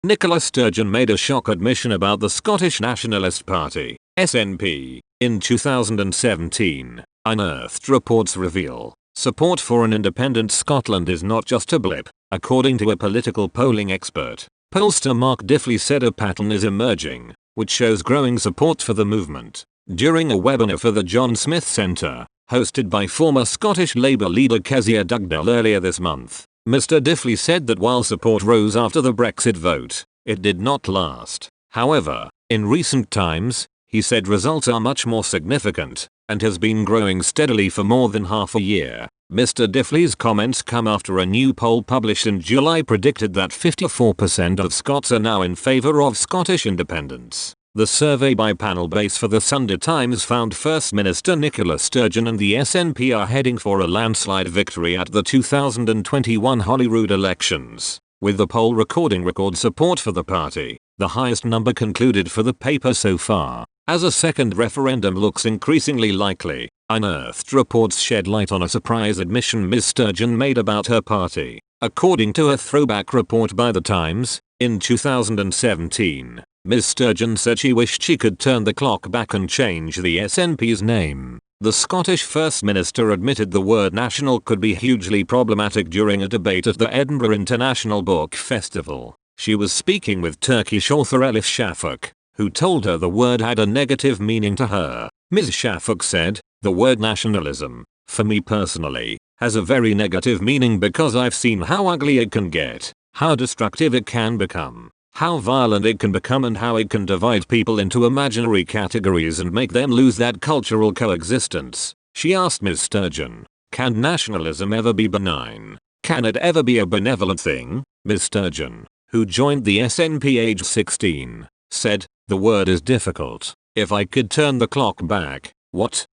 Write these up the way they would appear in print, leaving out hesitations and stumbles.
Nicola Sturgeon made a shock admission about the Scottish Nationalist Party, SNP, in 2017, unearthed reports reveal. Support for an independent Scotland is not just a blip, according to a political polling expert. Pollster Mark Diffley said a pattern is emerging, which shows growing support for the movement. During a webinar for the John Smith Centre, hosted by former Scottish Labour leader Kezia Dugdale earlier this month, Mr. Diffley said that while support rose after the Brexit vote, it did not last. However, in recent times, he said results are much more significant, and has been growing steadily for more than half a year. Mr. Diffley's comments come after a new poll published in July predicted that 54% of Scots are now in favour of Scottish independence. The survey by panel base for the Sunday Times found First Minister Nicola Sturgeon and the SNP are heading for a landslide victory at the 2021 Holyrood elections, with the poll recording record support for the party, the highest number concluded for the paper so far. As a second referendum looks increasingly likely, unearthed reports shed light on a surprise admission Ms. Sturgeon made about her party. According to a throwback report by The Times, in 2017, Ms. Sturgeon said she wished she could turn the clock back and change the SNP's name. The Scottish First Minister admitted the word national could be hugely problematic during a debate at the Edinburgh International Book Festival. She was speaking with Turkish author Elif Shafak, who told her the word had a negative meaning to her. Ms. Shafak said, "The word nationalism, for me personally, has a very negative meaning because I've seen how ugly it can get, how destructive it can become, how violent it can become and how it can divide people into imaginary categories and make them lose that cultural coexistence." She asked Ms. Sturgeon, "Can nationalism ever be benign? Can it ever be a benevolent thing?" Ms. Sturgeon, who joined the SNP age 16, said, "The word is difficult. If I could turn the clock back,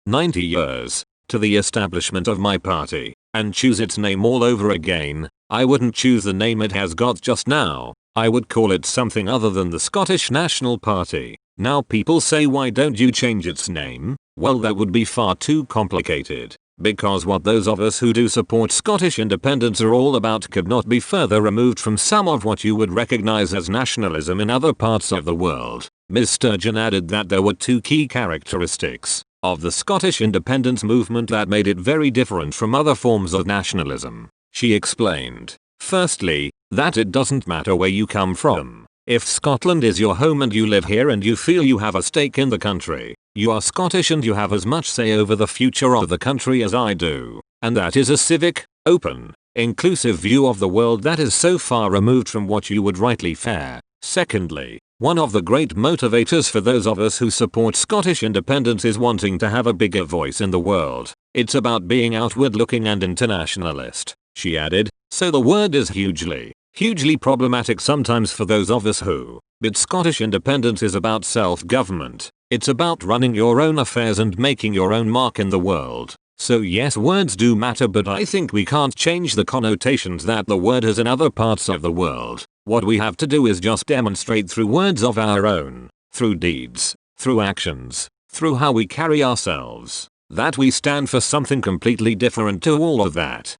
90 years, to the establishment of my party, and choose its name all over again, I wouldn't choose the name it has got just now. I would call it something other than the Scottish National Party." Now people say, why don't you change its name? Well, that would be far too complicated, because what those of us who do support Scottish independence are all about could not be further removed from some of what you would recognize as nationalism in other parts of the world. Ms. Sturgeon added that there were two key characteristics of the Scottish independence movement that made it very different from other forms of nationalism. She explained, firstly, that it doesn't matter where you come from. If Scotland is your home and you live here and you feel you have a stake in the country, you are Scottish and you have as much say over the future of the country as I do. And that is a civic, open, inclusive view of the world that is so far removed from what you would rightly fear. Secondly, one of the great motivators for those of us who support Scottish independence is wanting to have a bigger voice in the world. It's about being outward looking and internationalist, she added. So the word is hugely problematic sometimes for those of us who, but Scottish independence is about self-government. It's about running your own affairs and making your own mark in the world. So yes, words do matter, but I think we can't change the connotations that the word has in other parts of the world. What we have to do is just demonstrate through words of our own, through deeds, through actions, through how we carry ourselves, that we stand for something completely different to all of that.